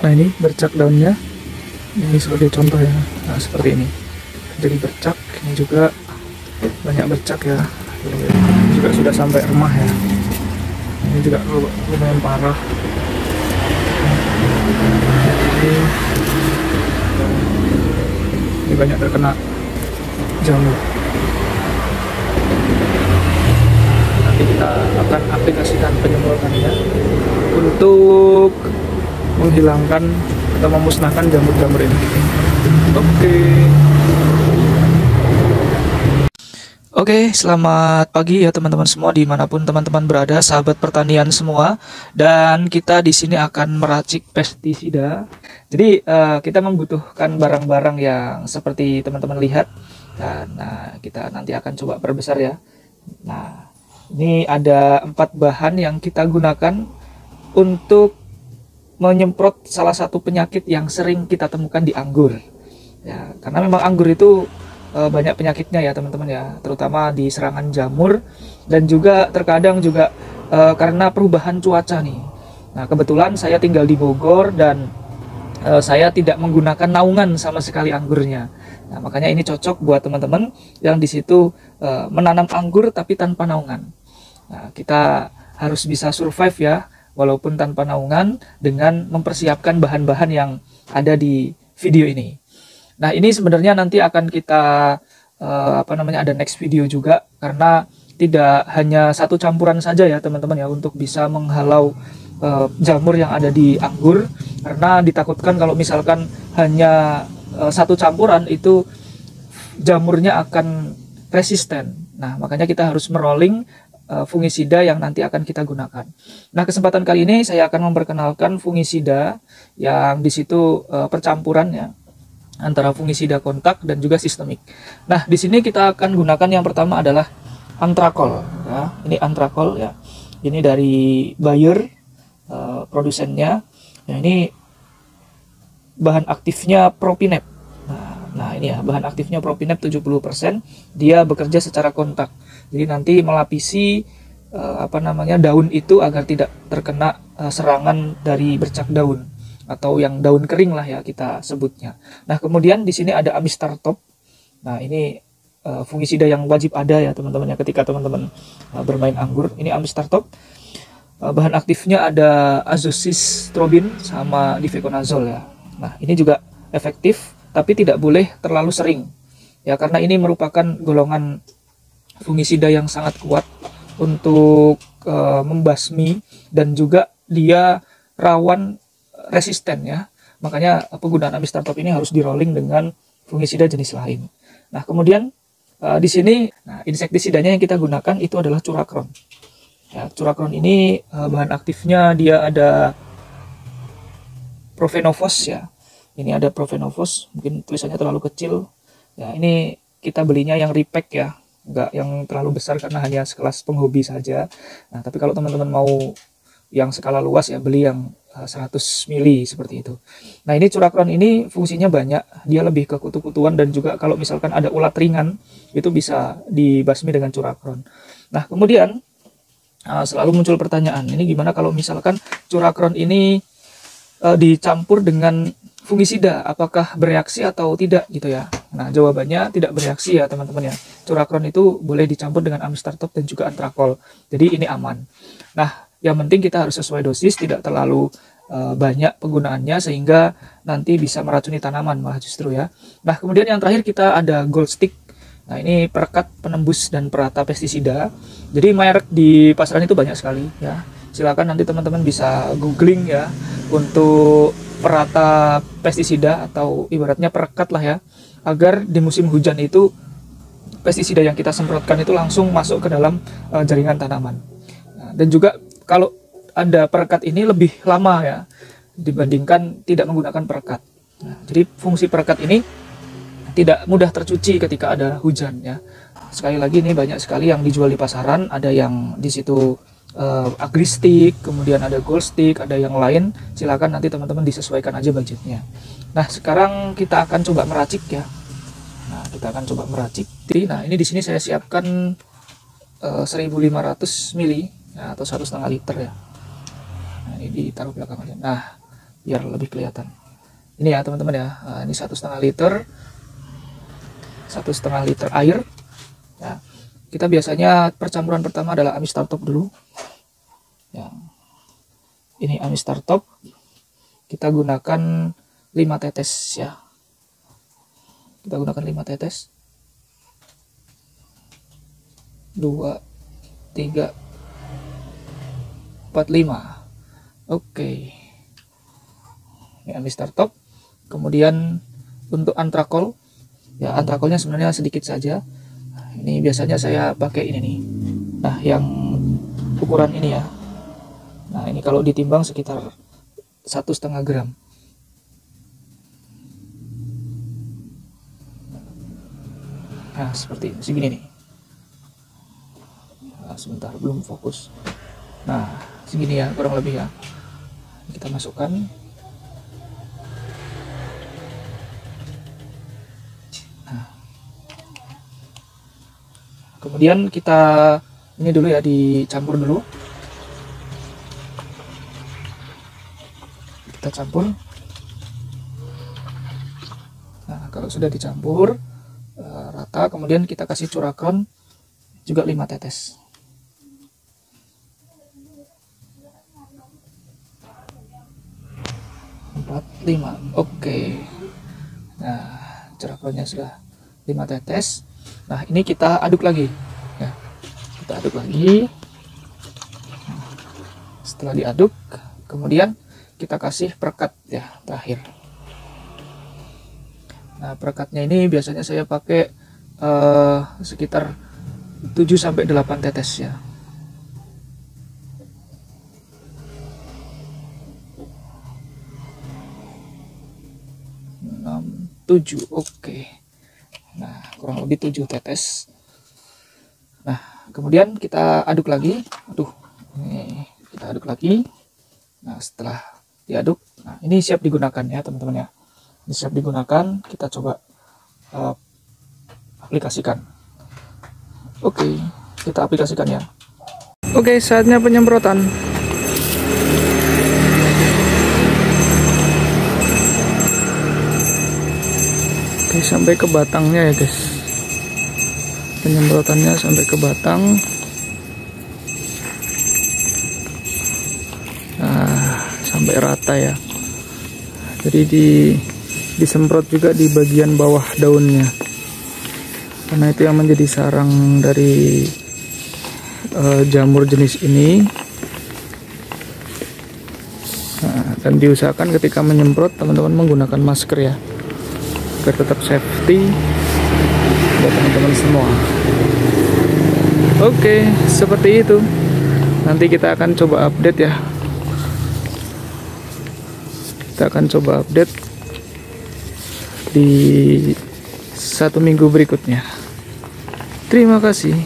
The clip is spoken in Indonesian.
Nah, ini bercak daunnya. Ini sebagai contoh ya. Nah, seperti ini. Jadi bercak, ini juga banyak bercak ya. Ini juga sudah sampai remah ya. Ini juga lumayan parah. Ini banyak terkena jamur. Nanti kita akan aplikasikan penyemprotannya untuk menghilangkan atau memusnahkan jamur-jamur ini. Oke, selamat pagi ya teman-teman semua dimanapun teman-teman berada, sahabat pertanian semua. Dan kita di sini akan meracik pestisida. Jadi kita membutuhkan barang-barang yang seperti teman-teman lihat. Dan kita nanti akan coba perbesar ya. Nah, ini ada 4 bahan yang kita gunakan untuk menyemprot salah satu penyakit yang sering kita temukan di anggur. Ya, karena memang anggur itu banyak penyakitnya ya teman-teman ya, terutama di serangan jamur dan juga terkadang juga karena perubahan cuaca nih. Nah, kebetulan saya tinggal di Bogor dan saya tidak menggunakan naungan sama sekali anggurnya. Nah, makanya ini cocok buat teman-teman yang di situ menanam anggur tapi tanpa naungan. Nah, kita harus bisa survive ya, walaupun tanpa naungan, dengan mempersiapkan bahan-bahan yang ada di video ini. Nah, ini sebenarnya nanti akan kita ada next video juga, karena tidak hanya satu campuran saja ya teman-teman ya untuk bisa menghalau jamur yang ada di anggur, karena ditakutkan kalau misalkan hanya satu campuran itu jamurnya akan resisten. Nah, makanya kita harus merolling fungisida yang nanti akan kita gunakan. Nah, kesempatan kali ini saya akan memperkenalkan fungisida yang di situ percampurannya antara fungisida kontak dan juga sistemik. Nah, di sini kita akan gunakan yang pertama adalah antrakol. Ya, ini antrakol ya. Ini dari Bayer, produsennya. Nah, ini bahan aktifnya propinep. Nah, ini ya, bahan aktifnya propinep 70%. Dia bekerja secara kontak. Jadi nanti melapisi daun itu agar tidak terkena serangan dari bercak daun, atau yang daun kering lah ya kita sebutnya. Nah, kemudian di sini ada Amistartop. Nah, ini fungisida yang wajib ada ya teman-teman ya ketika teman-teman bermain anggur. Ini Amistartop. Bahan aktifnya ada azosistrobin sama difeconazole ya. Nah, ini juga efektif tapi tidak boleh terlalu sering ya, karena ini merupakan golongan fungisida yang sangat kuat untuk membasmi dan juga dia rawan resisten ya. Makanya penggunaan Amistartop ini harus di rolling dengan fungisida jenis lain. Nah, kemudian di sini insektisidanya yang kita gunakan itu adalah Curakron. Ya, Curakron ini bahan aktifnya dia ada Profenovos ya. Ini ada Profenovos, mungkin tulisannya terlalu kecil. Ya, ini kita belinya yang repack ya, enggak yang terlalu besar karena hanya sekelas penghobi saja. Nah, tapi kalau teman-teman mau yang skala luas ya, beli yang 100 mili seperti itu. Nah, ini Curakron ini fungsinya banyak, dia lebih ke kutu-kutuan dan juga kalau misalkan ada ulat ringan itu bisa dibasmi dengan Curakron. Nah, kemudian selalu muncul pertanyaan, ini gimana kalau misalkan Curakron ini dicampur dengan fungisida, apakah bereaksi atau tidak gitu ya. Nah, jawabannya tidak bereaksi ya teman-teman ya. Curakron itu boleh dicampur dengan Amistartop dan juga antrakol, jadi ini aman. Nah, yang penting kita harus sesuai dosis, tidak terlalu banyak penggunaannya sehingga nanti bisa meracuni tanaman malah justru ya. Nah, kemudian yang terakhir kita ada Gold Stick. Nah, ini perekat, penembus dan perata pestisida. Jadi merek di pasaran itu banyak sekali ya. Silakan nanti teman-teman bisa googling ya untuk perata pestisida atau ibaratnya perekat lah ya, agar di musim hujan itu pestisida yang kita semprotkan itu langsung masuk ke dalam jaringan tanaman. Nah, dan juga kalau ada perekat ini lebih lama ya dibandingkan tidak menggunakan perekat. Nah, jadi fungsi perekat ini tidak mudah tercuci ketika ada hujan ya. Sekali lagi ini banyak sekali yang dijual di pasaran, ada yang di situ Agristik, kemudian ada Gold Stick, ada yang lain. Silakan nanti teman-teman disesuaikan aja budgetnya. Nah, sekarang kita akan coba meracik ya. Nah, kita akan coba meracik. Nah, ini di sini saya siapkan 1500 mili ya, atau 1,5 liter ya. Nah, ini ditaruh belakang aja. Nah, biar lebih kelihatan. Ini ya teman-teman ya, ini 1,5 liter, 1,5 liter air ya. Kita biasanya percampuran pertama adalah Amistar Top dulu ya. Ini Amistar Top kita gunakan 5 tetes ya, kita gunakan 5 tetes, 2, 3, 4, 5. Oke, ini Amistar Top. Kemudian untuk antrakol ya, antrakolnya sebenarnya sedikit saja. Ini biasanya saya pakai ini nih, nah yang ukuran ini ya. Nah ini kalau ditimbang sekitar 1,5 gram. Nah seperti ini, segini nih. Nah, sebentar, belum fokus. Nah segini ya kurang lebih ya, kita masukkan. Nah, kemudian kita ini dulu ya, dicampur dulu, kita campur. Nah kalau sudah dicampur rata, kemudian kita kasih curahkan juga 5 tetes. 4, 5. Oke. Nah, curahkannya sudah 5 tetes. Nah, ini kita aduk lagi ya. Kita aduk lagi. Setelah diaduk, kemudian kita kasih perekat ya terakhir. Nah, perekatnya ini biasanya saya pakai sekitar 7-8 tetes ya. 7. Oke. Nah kurang lebih 7 tetes. Nah kemudian kita aduk lagi. Ini kita aduk lagi. Nah setelah diaduk, nah ini siap digunakan ya teman-teman ya. Ini siap digunakan. Kita coba aplikasikan. Oke, kita aplikasikan ya. Oke, saatnya penyemprotan. Oke, sampai ke batangnya ya guys, penyemprotannya sampai ke batang. Nah sampai rata ya, jadi disemprot juga di bagian bawah daunnya, karena itu yang menjadi sarang dari jamur jenis ini. Nah, dan diusahakan ketika menyemprot teman-teman menggunakan masker ya, biar tetap safety buat teman-teman semua. Oke, seperti itu. Nanti kita akan coba update ya. Kita akan coba update di 1 minggu berikutnya. Terima kasih.